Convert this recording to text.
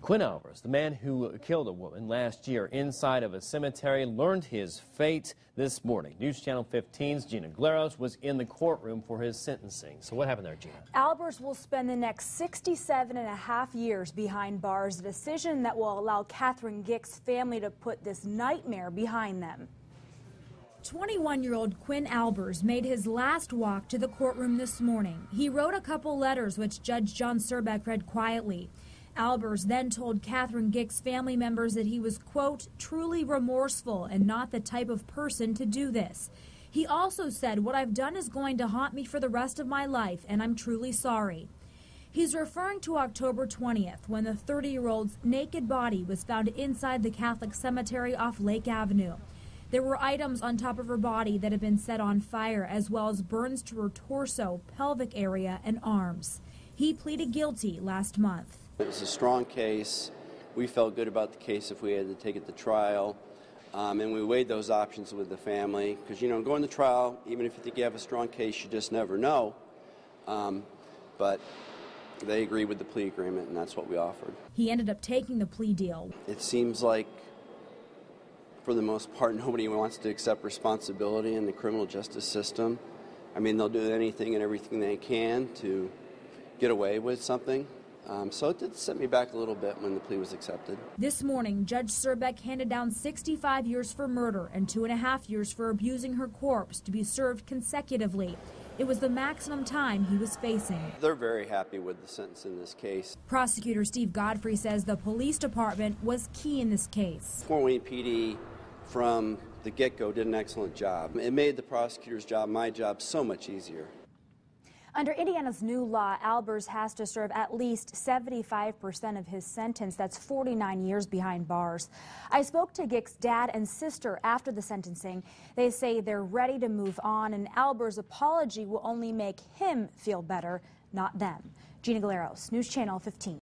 Quinn Albers, the man who killed a woman last year inside of a cemetery, learned his fate this morning. News Channel 15's Gina Glaros was in the courtroom for his sentencing. So what happened there, Gina? Albers will spend the next 67.5 years behind bars, a decision that will allow Katherine Gick's family to put this nightmare behind them. 21-year-old Quinn Albers made his last walk to the courtroom this morning. He wrote a couple letters which Judge John Surbeck read quietly. Albers then told Katherine Gick's family members that he was, quote, truly remorseful and not the type of person to do this. He also said, what I've done is going to haunt me for the rest of my life, and I'm truly sorry. He's referring to October 20th, when the 30-year-old's naked body was found inside the Catholic cemetery off Lake Avenue. There were items on top of her body that had been set on fire, as well as burns to her torso, pelvic area, and arms. He pleaded guilty last month. It was a strong case. We felt good about the case if we had to take it to trial. And we weighed those options with the family. Because, you know, going to trial, even if you think you have a strong case, you just never know. But they agreed with the plea agreement, and that's what we offered. He ended up taking the plea deal. It seems like, for the most part, nobody wants to accept responsibility in the criminal justice system. I mean, they'll do anything and everything they can to get away with something. So it did set me back a little bit when the plea was accepted. This morning, Judge Surbeck handed down 65 years for murder and 2.5 years for abusing her corpse to be served consecutively. It was the maximum time he was facing. They're very happy with the sentence in this case. Prosecutor Steve Godfrey says the police department was key in this case. Fort Wayne PD from the get-go did an excellent job. It made the prosecutor's job, my job, so much easier. Under Indiana's new law, Albers has to serve at least 75% of his sentence. That's 49 years behind bars. I spoke to Gick's dad and sister after the sentencing. They say they're ready to move on, and Albers' apology will only make him feel better, not them. Gina Glaros, News Channel 15.